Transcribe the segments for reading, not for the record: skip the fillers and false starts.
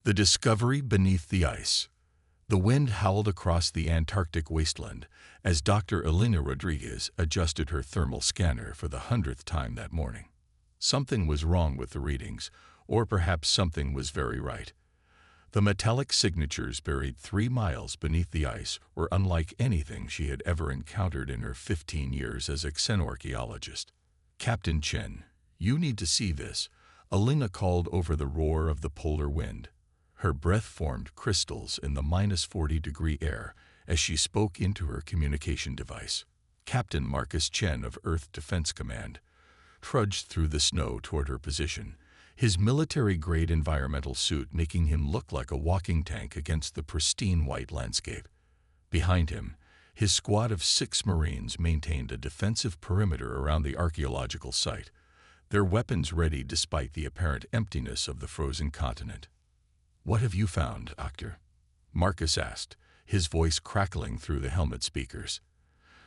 The discovery beneath the ice. The wind howled across the Antarctic wasteland as Dr. Elena Rodriguez adjusted her thermal scanner for the 100th time that morning. Something was wrong with the readings, or perhaps something was very right. The metallic signatures buried 3 miles beneath the ice were unlike anything she had ever encountered in her 15 years as a xenorchaeologist. "Captain Chen, you need to see this," Elena called over the roar of the polar wind. Her breath formed crystals in the -40-degree air as she spoke into her communication device. Captain Marcus Chen of Earth Defense Command trudged through the snow toward her position, his military-grade environmental suit making him look like a walking tank against the pristine white landscape. Behind him, his squad of 6 Marines maintained a defensive perimeter around the archaeological site, their weapons ready despite the apparent emptiness of the frozen continent. "What have you found, Doctor?" Marcus asked, his voice crackling through the helmet speakers.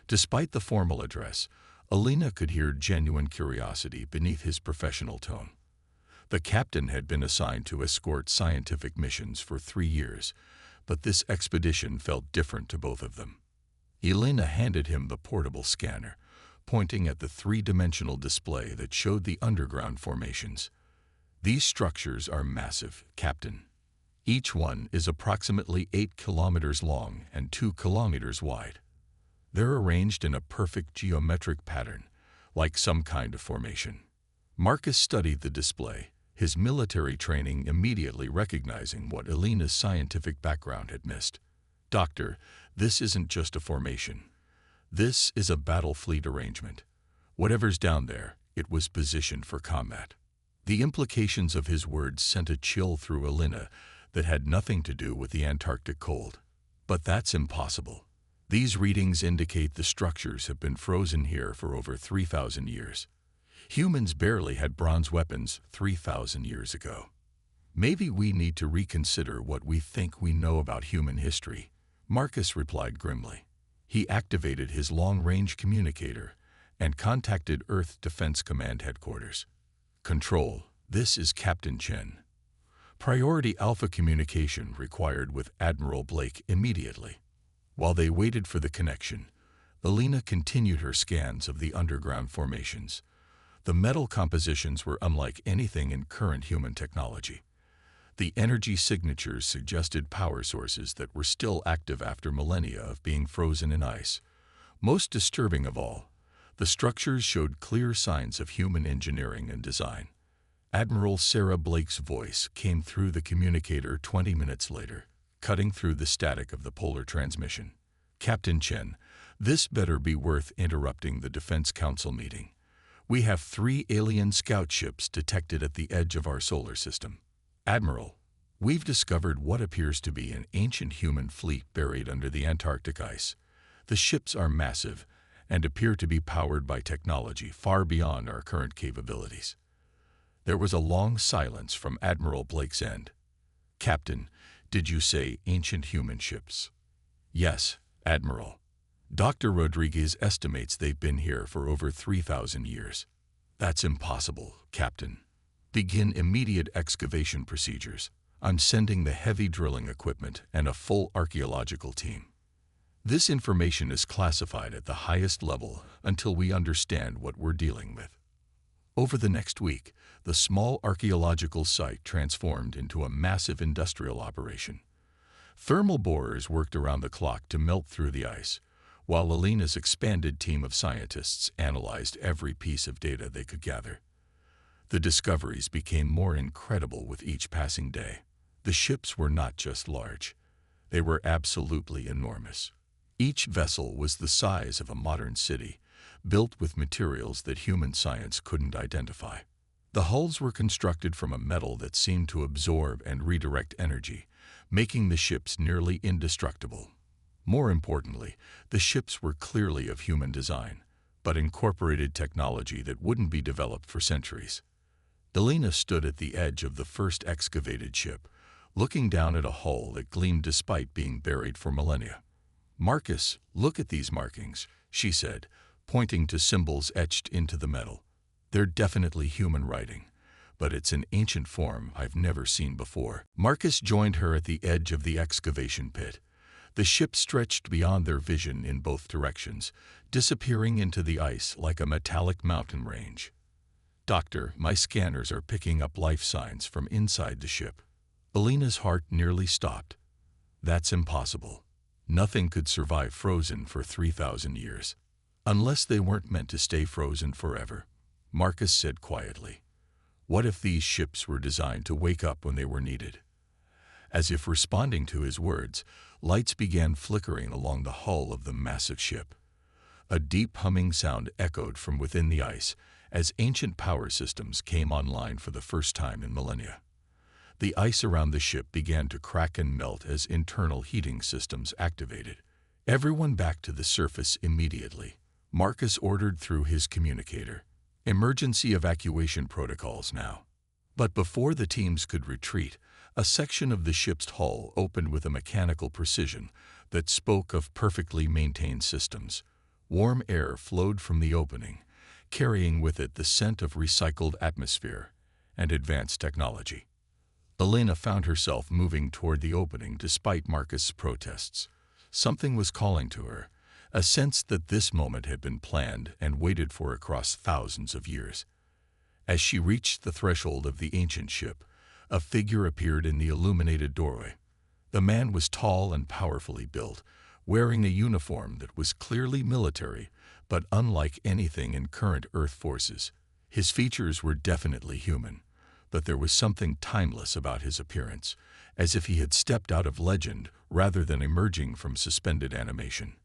Despite the formal address, Elena could hear genuine curiosity beneath his professional tone. The captain had been assigned to escort scientific missions for 3 years, but this expedition felt different to both of them. Elena handed him the portable scanner, pointing at the 3-dimensional display that showed the underground formations. "These structures are massive, Captain. Each one is approximately 8 kilometers long and 2 kilometers wide. They're arranged in a perfect geometric pattern, like some kind of formation." Marcus studied the display, his military training immediately recognizing what Elena's scientific background had missed. "Doctor, this isn't just a formation. This is a battle fleet arrangement. Whatever's down there, it was positioned for combat." The implications of his words sent a chill through Elena that had nothing to do with the Antarctic cold. "But that's impossible. These readings indicate the structures have been frozen here for over 3,000 years. Humans barely had bronze weapons 3,000 years ago. Maybe we need to reconsider what we think we know about human history," Marcus replied grimly. He activated his long-range communicator and contacted Earth Defense Command headquarters. "Control, this is Captain Chen. Priority Alpha communication required with Admiral Blake immediately." While they waited for the connection, Elena continued her scans of the underground formations. The metal compositions were unlike anything in current human technology. The energy signatures suggested power sources that were still active after millennia of being frozen in ice. Most disturbing of all, the structures showed clear signs of human engineering and design. Admiral Sarah Blake's voice came through the communicator 20 minutes later, cutting through the static of the polar transmission. "Captain Chen, this better be worth interrupting the Defense Council meeting. We have 3 alien scout ships detected at the edge of our solar system. Admiral, we've discovered what appears to be an ancient human fleet buried under the Antarctic ice. The ships are massive and appear to be powered by technology far beyond our current capabilities." There was a long silence from Admiral Blake's end. "Captain, did you say ancient human ships?" "Yes, Admiral. Dr. Rodriguez estimates they've been here for over 3,000 years. "That's impossible, Captain. Begin immediate excavation procedures. I'm sending the heavy drilling equipment and a full archaeological team. This information is classified at the highest level until we understand what we're dealing with." Over the next week, the small archaeological site transformed into a massive industrial operation. Thermal borers worked around the clock to melt through the ice, while Elena's expanded team of scientists analyzed every piece of data they could gather. The discoveries became more incredible with each passing day. The ships were not just large. They were absolutely enormous. Each vessel was the size of a modern city, built with materials that human science couldn't identify. The hulls were constructed from a metal that seemed to absorb and redirect energy, making the ships nearly indestructible. More importantly, the ships were clearly of human design, but incorporated technology that wouldn't be developed for centuries. Elena stood at the edge of the first excavated ship, looking down at a hull that gleamed despite being buried for millennia. "Marcus, look at these markings," she said, pointing to symbols etched into the metal. "They're definitely human writing, but it's an ancient form I've never seen before. Marcus joined her at the edge of the excavation pit. The ship stretched beyond their vision in both directions, disappearing into the ice like a metallic mountain range. "Doctor, my scanners are picking up life signs from inside the ship." Alina's heart nearly stopped. "That's impossible. Nothing could survive frozen for 3,000 years. Unless they weren't meant to stay frozen forever," Marcus said quietly. "What if these ships were designed to wake up when they were needed?" As if responding to his words, lights began flickering along the hull of the massive ship. A deep humming sound echoed from within the ice as ancient power systems came online for the first time in millennia. The ice around the ship began to crack and melt as internal heating systems activated. "Everyone back to the surface immediately," Marcus ordered through his communicator. "Emergency evacuation protocols now." But before the teams could retreat, a section of the ship's hull opened with a mechanical precision that spoke of perfectly maintained systems. Warm air flowed from the opening, carrying with it the scent of recycled atmosphere and advanced technology. Alina found herself moving toward the opening despite Marcus' protests. Something was calling to her, a sense that this moment had been planned and waited for across thousands of years. As she reached the threshold of the ancient ship, a figure appeared in the illuminated doorway. The man was tall and powerfully built, wearing a uniform that was clearly military, but unlike anything in current Earth forces. His features were definitely human, but there was something timeless about his appearance, as if he had stepped out of legend rather than emerging from suspended animation.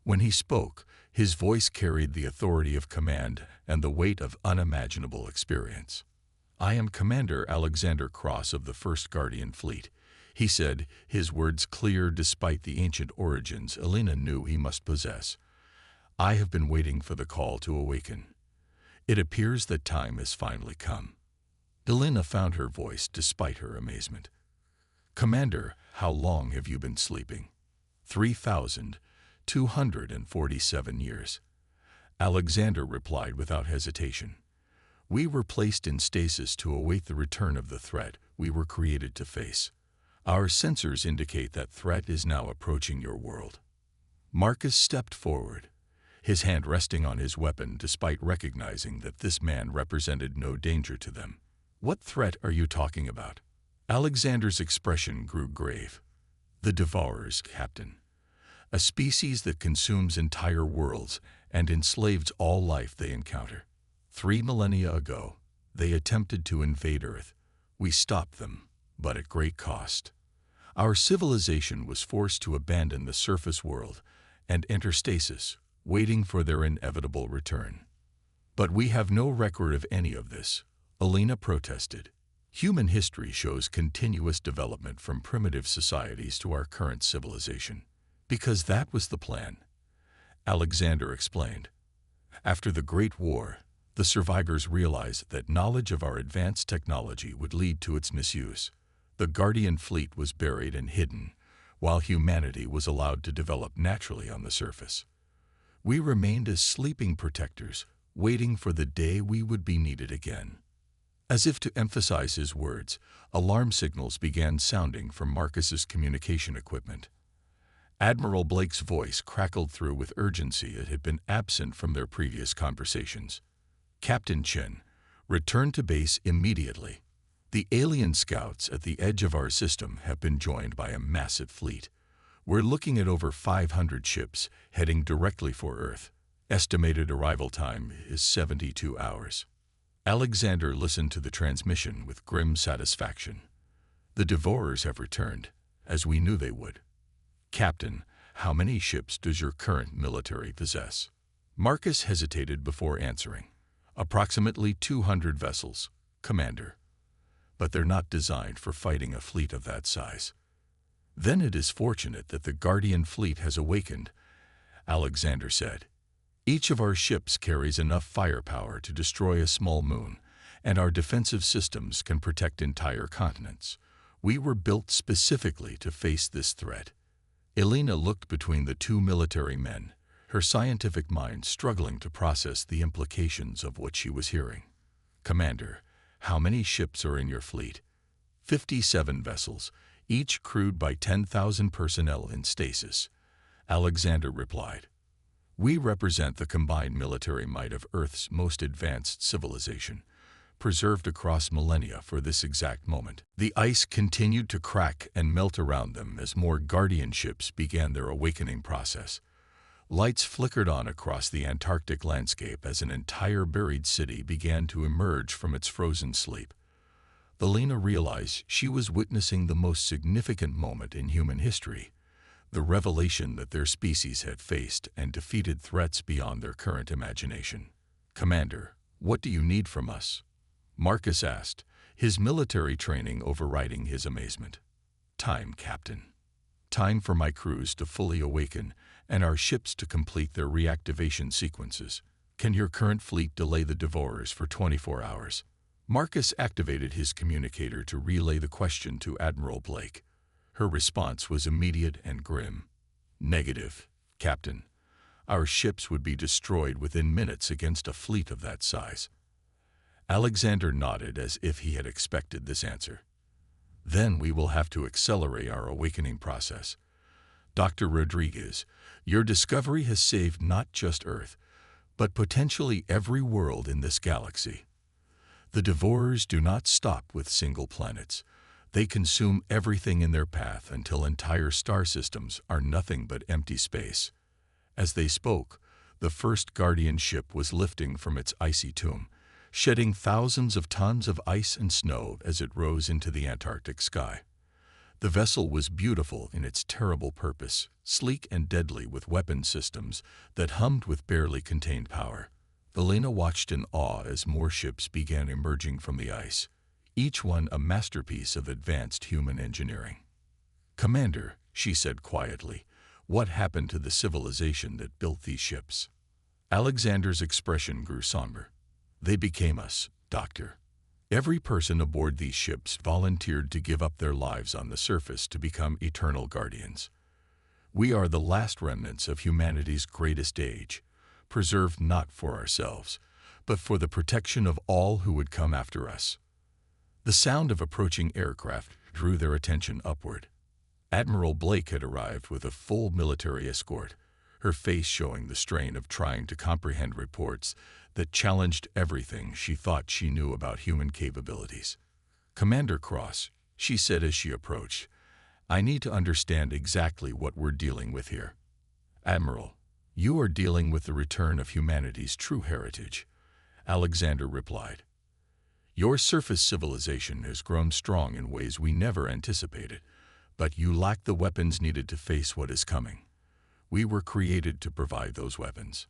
When he spoke, his voice carried the authority of command and the weight of unimaginable experience. "I am Commander Alexander Cross of the 1st Guardian Fleet," he said, his words clear despite the ancient origins Alina knew he must possess. "I have been waiting for the call to awaken. It appears that time has finally come." Alina found her voice despite her amazement. "Commander, how long have you been sleeping?" 3,247 years. Alexander replied without hesitation. "We were placed in stasis to await the return of the threat we were created to face. Our sensors indicate that threat is now approaching your world." Marcus stepped forward, his hand resting on his weapon despite recognizing that this man represented no danger to them. "What threat are you talking about?" Alexander's expression grew grave. "The Devourers, Captain. A species that consumes entire worlds and enslaves all life they encounter. 3 millennia ago, they attempted to invade Earth. We stopped them, but at great cost. Our civilization was forced to abandon the surface world and enter stasis, waiting for their inevitable return." "But we have no record of any of this," Alina protested. "Human history shows continuous development from primitive societies to our current civilization." "Because that was the plan," Alexander explained. "After the Great War, the survivors realized that knowledge of our advanced technology would lead to its misuse. The Guardian Fleet was buried and hidden, while humanity was allowed to develop naturally on the surface. We remained as sleeping protectors, waiting for the day we would be needed again." As if to emphasize his words, alarm signals began sounding from Marcus's communication equipment. Admiral Blake's voice crackled through with urgency that had been absent from their previous conversations. "Captain Chen, return to base immediately. The alien scouts at the edge of our system have been joined by a massive fleet. We're looking at over 500 ships heading directly for Earth. Estimated arrival time is 72 hours. Alexander listened to the transmission with grim satisfaction. "The Devourers have returned, as we knew they would. Captain, how many ships does your current military possess?" Marcus hesitated before answering. "Approximately 200 vessels, Commander. But they're not designed for fighting a fleet of that size." "Then it is fortunate that the Guardian Fleet has awakened," Alexander said. "Each of our ships carries enough firepower to destroy a small moon, and our defensive systems can protect entire continents. We were built specifically to face this threat." Alina looked between the two military men, her scientific mind struggling to process the implications of what she was hearing. "Commander, How many ships are in your fleet? 57 vessels, each crewed by 10,000 personnel in stasis. Alexander replied. We represent the combined military might of Earth's most advanced civilization, preserved across millennia for this exact moment. The ice continued to crack and melt around them as more Guardian ships began their awakening process. Lights flickered on across the Antarctic landscape as an entire buried city began to emerge from its frozen sleep. Elena realized she was witnessing the most significant moment in human history, the revelation that their species had faced and defeated threats beyond their current imagination. Commander, what do you need from us? Marcus asked, his military training overriding his amazement. Time, Captain. Time for my crews to fully awaken and our ships to complete their reactivation sequences. Can your current fleet delay the Devourers for 24 hours? Marcus activated his communicator to relay the question to Admiral Blake. Her response was immediate and grim. Negative, Captain. Our ships would be destroyed within minutes against a fleet of that size. Alexander nodded as if he had expected this answer. Then we will have to accelerate our awakening process. Dr. Rodriguez, your discovery has saved not just Earth, but potentially every world in this galaxy. The Devourers do not stop with single planets. They consume everything in their path until entire star systems are nothing but empty space. As they spoke, the first Guardian ship was lifting from its icy tomb, shedding thousands of tons of ice and snow as it rose into the Antarctic sky. The vessel was beautiful in its terrible purpose, sleek and deadly with weapon systems that hummed with barely contained power. Elena watched in awe as more ships began emerging from the ice, each one a masterpiece of advanced human engineering. Commander, she said quietly, what happened to the civilization that built these ships? Alexander's expression grew somber. They became us, Doctor. Every person aboard these ships volunteered to give up their lives on the surface to become eternal guardians. We are the last remnants of humanity's greatest age, preserved not for ourselves, but for the protection of all who would come after us. The sound of approaching aircraft drew their attention upward. Admiral Blake had arrived with a full military escort, her face showing the strain of trying to comprehend reports that challenged everything she thought she knew about human capabilities. Commander Cross, she said as she approached, I need to understand exactly what we're dealing with here. Admiral, you are dealing with the return of humanity's true heritage, Alexander replied. Your surface civilization has grown strong in ways we never anticipated, but you lack the weapons needed to face what is coming. We were created to provide those weapons.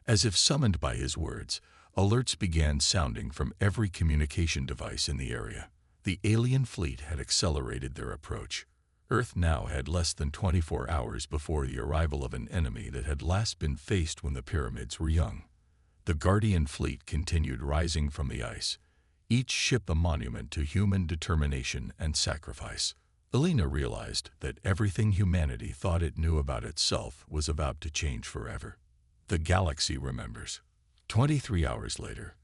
As if summoned by his words, alerts began sounding from every communication device in the area. The alien fleet had accelerated their approach. Earth now had less than 24 hours before the arrival of an enemy that had last been faced when the pyramids were young. The Guardian fleet continued rising from the ice, each ship a monument to human determination and sacrifice. Elena realized that everything humanity thought it knew about itself was about to change forever. The galaxy remembers. 23 hours later,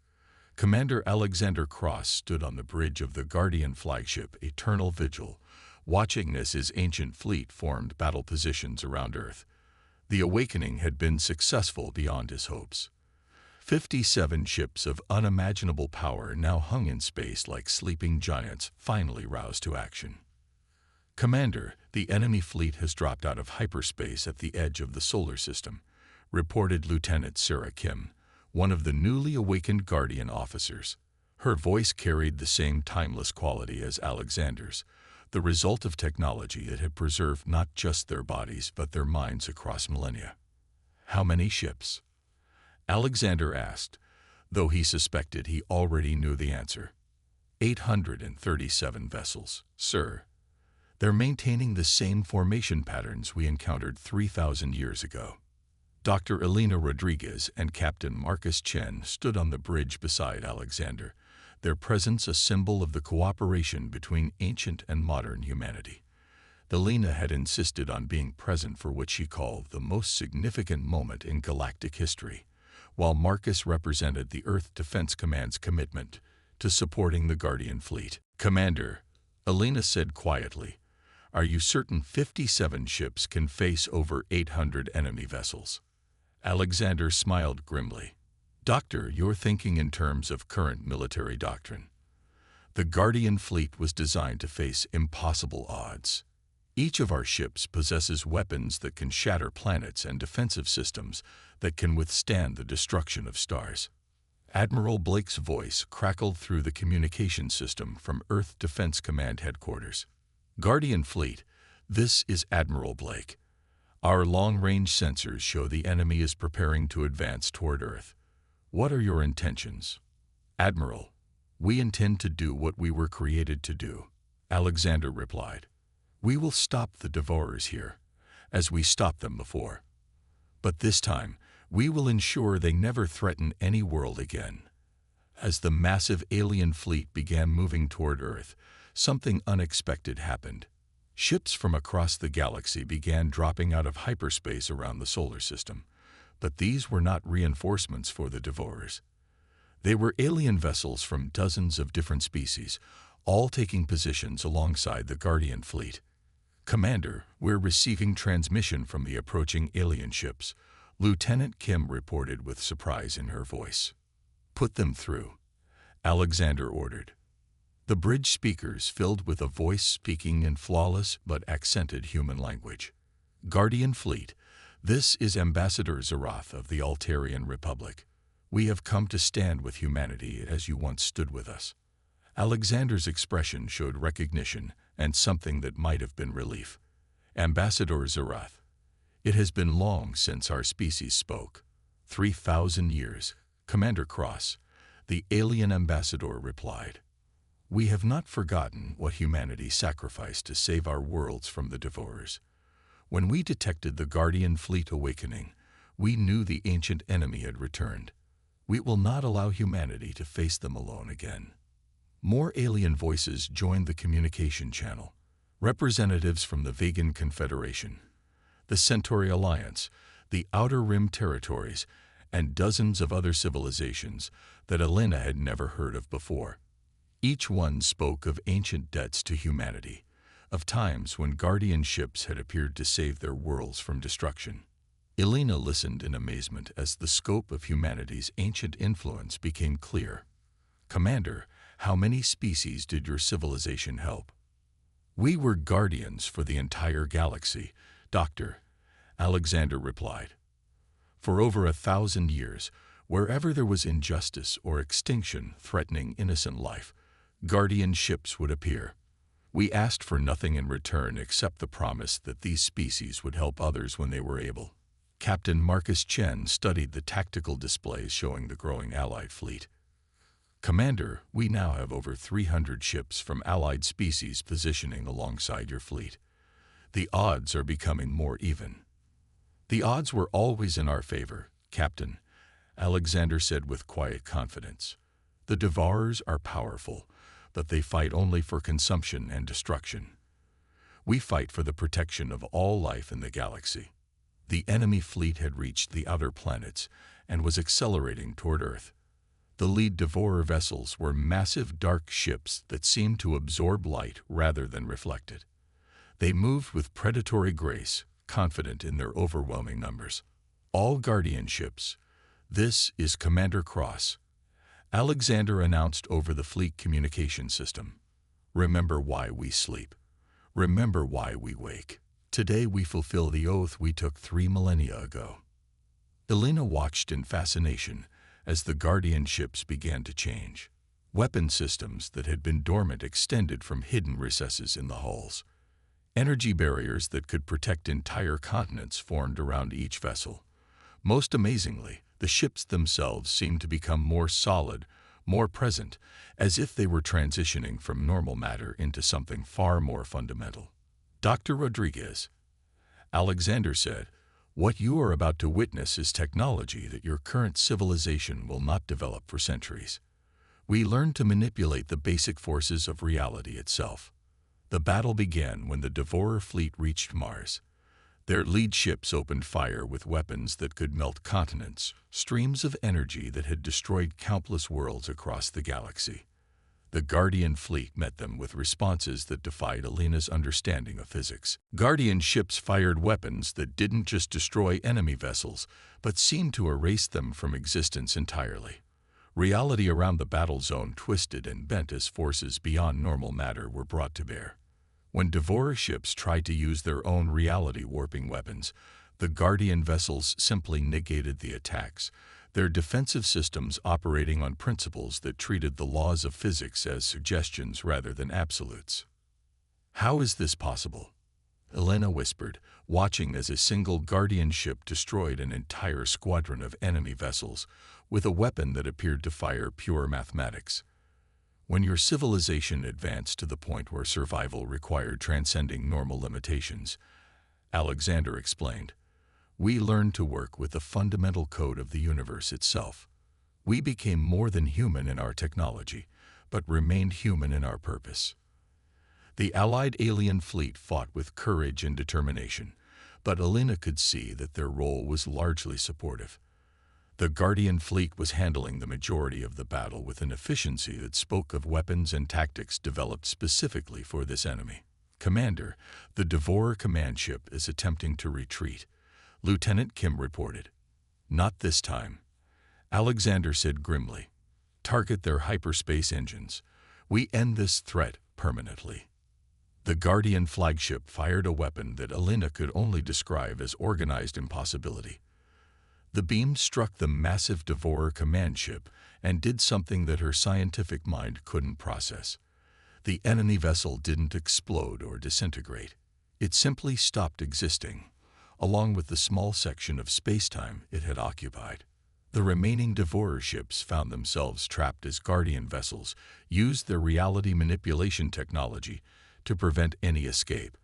Commander Alexander Cross stood on the bridge of the Guardian flagship Eternal Vigil, watching as his ancient fleet formed battle positions around Earth. The awakening had been successful beyond his hopes. 57 ships of unimaginable power now hung in space like sleeping giants, finally roused to action. Commander, the enemy fleet has dropped out of hyperspace at the edge of the solar system, reported Lieutenant Sarah Kim, one of the newly awakened Guardian officers. Her voice carried the same timeless quality as Alexander's, the result of technology that had preserved not just their bodies but their minds across millennia. How many ships? Alexander asked, though he suspected he already knew the answer. 837 vessels, sir. They're maintaining the same formation patterns we encountered 3,000 years ago. Dr. Elena Rodriguez and Captain Marcus Chen stood on the bridge beside Alexander, their presence a symbol of the cooperation between ancient and modern humanity. Elena had insisted on being present for what she called the most significant moment in galactic history, while Marcus represented the Earth Defense Command's commitment to supporting the Guardian fleet. "Commander," Elena said quietly, "are you certain 57 ships can face over 800 enemy vessels?" Alexander smiled grimly. "Doctor, you're thinking in terms of current military doctrine. The Guardian fleet was designed to face impossible odds. Each of our ships possesses weapons that can shatter planets and defensive systems that can withstand the destruction of stars." Admiral Blake's voice crackled through the communication system from Earth Defense Command Headquarters. "Guardian Fleet, this is Admiral Blake. Our long-range sensors show the enemy is preparing to advance toward Earth. What are your intentions?" "Admiral, we intend to do what we were created to do," Alexander replied. "We will stop the Devourers here, as we stopped them before. But this time, we will ensure they never threaten any world again." As the massive alien fleet began moving toward Earth, something unexpected happened. Ships from across the galaxy began dropping out of hyperspace around the solar system. But these were not reinforcements for the Devourers. They were alien vessels from dozens of different species, all taking positions alongside the Guardian fleet. "Commander, we're receiving transmission from the approaching alien ships," Lieutenant Kim reported with surprise in her voice. "Put them through," Alexander ordered. The bridge speakers filled with a voice speaking in flawless but accented human language. "Guardian Fleet, this is Ambassador Zarath of the Altarian Republic. We have come to stand with humanity as you once stood with us." Alexander's expression showed recognition and something that might have been relief. "Ambassador Zarath, it has been long since our species spoke. 3,000 years, Commander Cross," the alien ambassador replied. "We have not forgotten what humanity sacrificed to save our worlds from the Devourers. When we detected the Guardian fleet awakening, we knew the ancient enemy had returned. We will not allow humanity to face them alone again." More alien voices joined the communication channel. Representatives from the Vegan Confederation, the Centauri Alliance, the Outer Rim territories, and dozens of other civilizations that Elena had never heard of before. Each one spoke of ancient debts to humanity, of times when Guardian ships had appeared to save their worlds from destruction. Elena listened in amazement as the scope of humanity's ancient influence became clear. "Commander, how many species did your civilization help?" "We were guardians for the entire galaxy, Doctor," Alexander replied. "For over 1,000 years, wherever there was injustice or extinction threatening innocent life, Guardian ships would appear. We asked for nothing in return except the promise that these species would help others when they were able." Captain Marcus Chen studied the tactical displays showing the growing Allied fleet. "Commander, we now have over 300 ships from Allied species positioning alongside your fleet. The odds are becoming more even." "The odds were always in our favor, Captain," Alexander said with quiet confidence. "The Devourers are powerful, but they fight only for consumption and destruction. We fight for the protection of all life in the galaxy." The enemy fleet had reached the outer planets and was accelerating toward Earth. The lead Devourer vessels were massive dark ships that seemed to absorb light rather than reflect it. They moved with predatory grace, confident in their overwhelming numbers. "All Guardian ships, this is Commander Cross," Alexander announced over the fleet communication system. "Remember why we sleep. Remember why we wake. Today we fulfill the oath we took 3 millennia ago." Elena watched in fascination as the Guardian ships began to change. Weapon systems that had been dormant extended from hidden recesses in the hulls. Energy barriers that could protect entire continents formed around each vessel. Most amazingly, the ships themselves seemed to become more solid, more present, as if they were transitioning from normal matter into something far more fundamental. "Dr. Rodriguez," Alexander said, "what you are about to witness is technology that your current civilization will not develop for centuries. We learned to manipulate the basic forces of reality itself." The battle began when the Devourer fleet reached Mars. Their lead ships opened fire with weapons that could melt continents, streams of energy that had destroyed countless worlds across the galaxy. The Guardian fleet met them with responses that defied Alina's understanding of physics. Guardian ships fired weapons that didn't just destroy enemy vessels, but seemed to erase them from existence entirely. Reality around the battle zone twisted and bent as forces beyond normal matter were brought to bear. When Devourer ships tried to use their own reality-warping weapons, the Guardian vessels simply negated the attacks, their defensive systems operating on principles that treated the laws of physics as suggestions rather than absolutes. "How is this possible?" Elena whispered, watching as a single Guardian ship destroyed an entire squadron of enemy vessels with a weapon that appeared to fire pure mathematics. When your civilization advanced to the point where survival required transcending normal limitations, Alexander explained, we learned to work with the fundamental code of the universe itself. We became more than human in our technology, but remained human in our purpose. The Allied alien fleet fought with courage and determination, but Elena could see that their role was largely supportive. The Guardian fleet was handling the majority of the battle with an efficiency that spoke of weapons and tactics developed specifically for this enemy. "Commander, the Devourer command ship is attempting to retreat," Lieutenant Kim reported. "Not this time," Alexander said grimly. "Target their hyperspace engines. We end this threat permanently." The Guardian flagship fired a weapon that Elena could only describe as organized impossibility. The beam struck the massive Devourer command ship and did something that her scientific mind couldn't process. The enemy vessel didn't explode or disintegrate. It simply stopped existing, along with the small section of space-time it had occupied. The remaining Devourer ships found themselves trapped as Guardian vessels used their reality manipulation technology to prevent any escape.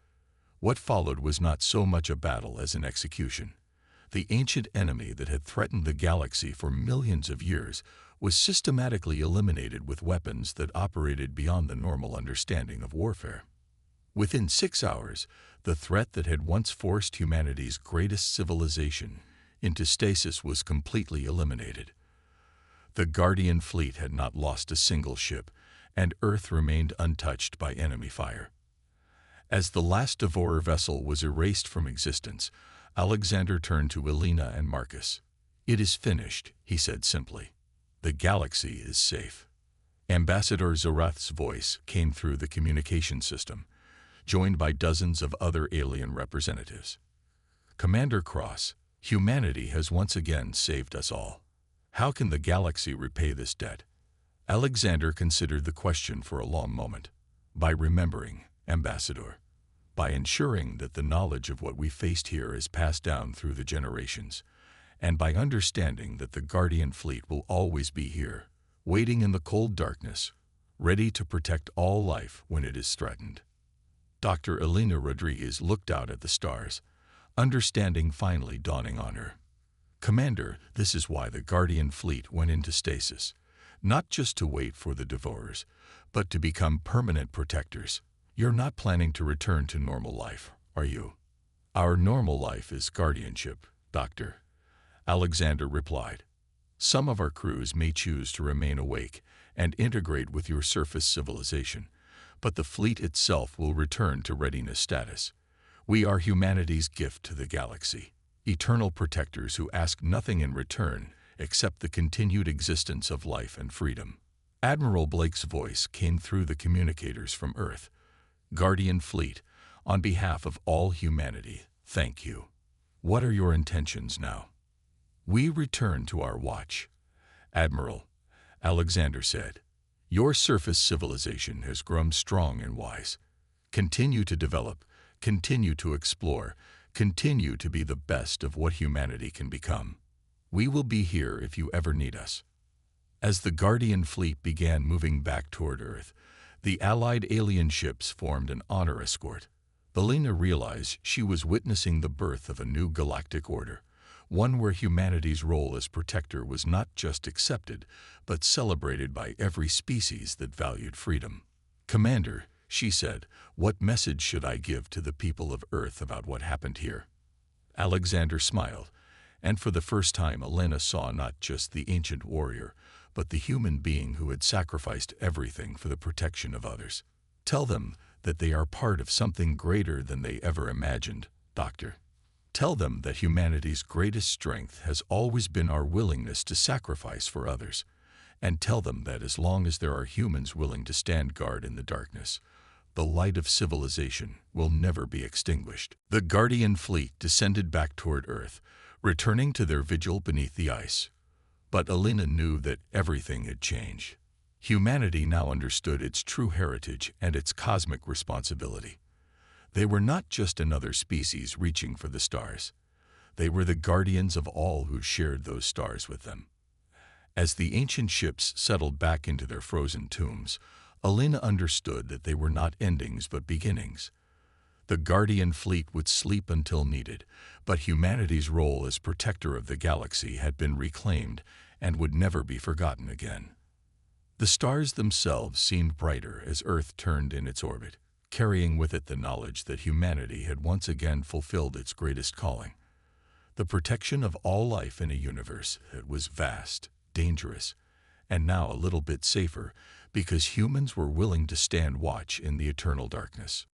What followed was not so much a battle as an execution. The ancient enemy that had threatened the galaxy for millions of years was systematically eliminated with weapons that operated beyond the normal understanding of warfare. Within 6 hours, the threat that had once forced humanity's greatest civilization into stasis was completely eliminated. The Guardian fleet had not lost a single ship, and Earth remained untouched by enemy fire. As the last Devourer vessel was erased from existence, Alexander turned to Elena and Marcus. "It is finished," he said simply. "The galaxy is safe." Ambassador Zarath's voice came through the communication system, joined by dozens of other alien representatives. "Commander Cross, humanity has once again saved us all. How can the galaxy repay this debt?" Alexander considered the question for a long moment. "By remembering, Ambassador. By ensuring that the knowledge of what we faced here is passed down through the generations, and by understanding that the Guardian fleet will always be here, waiting in the cold darkness, ready to protect all life when it is threatened." Dr. Elena Rodriguez looked out at the stars, understanding finally dawning on her. "Commander, this is why the Guardian fleet went into stasis, not just to wait for the Devourers, but to become permanent protectors. You're not planning to return to normal life, are you?" "Our normal life is guardianship, Doctor," Alexander replied. "Some of our crews may choose to remain awake and integrate with your surface civilization, but the fleet itself will return to readiness status. We are humanity's gift to the galaxy, eternal protectors who ask nothing in return except the continued existence of life and freedom." Admiral Blake's voice came through the communicators from Earth. "Guardian fleet, on behalf of all humanity, thank you. What are your intentions now?" "We return to our watch, Admiral," Alexander said. "Your surface civilization has grown strong and wise. Continue to develop, continue to explore, continue to be the best of what humanity can become. We will be here if you ever need us." As the Guardian fleet began moving back toward Earth, the Allied alien ships formed an honor escort. Elena realized she was witnessing the birth of a new galactic order, one where humanity's role as protector was not just accepted, but celebrated by every species that valued freedom. "Commander," she said, "what message should I give to the people of Earth about what happened here?" Alexander smiled, and for the first time Elena saw not just the ancient warrior, but the human being who had sacrificed everything for the protection of others. Tell them that they are part of something greater than they ever imagined, Doctor. Tell them that humanity's greatest strength has always been our willingness to sacrifice for others. And tell them that as long as there are humans willing to stand guard in the darkness, the light of civilization will never be extinguished. The Guardian fleet descended back toward Earth, returning to their vigil beneath the ice. But Alina knew that everything had changed. Humanity now understood its true heritage and its cosmic responsibility. They were not just another species reaching for the stars. They were the guardians of all who shared those stars with them. As the ancient ships settled back into their frozen tombs, Alina understood that they were not endings but beginnings. The Guardian fleet would sleep until needed, but humanity's role as protector of the galaxy had been reclaimed and would never be forgotten again. The stars themselves seemed brighter as Earth turned in its orbit, carrying with it the knowledge that humanity had once again fulfilled its greatest calling: the protection of all life in a universe that was vast, dangerous, and now a little bit safer because humans were willing to stand watch in the eternal darkness.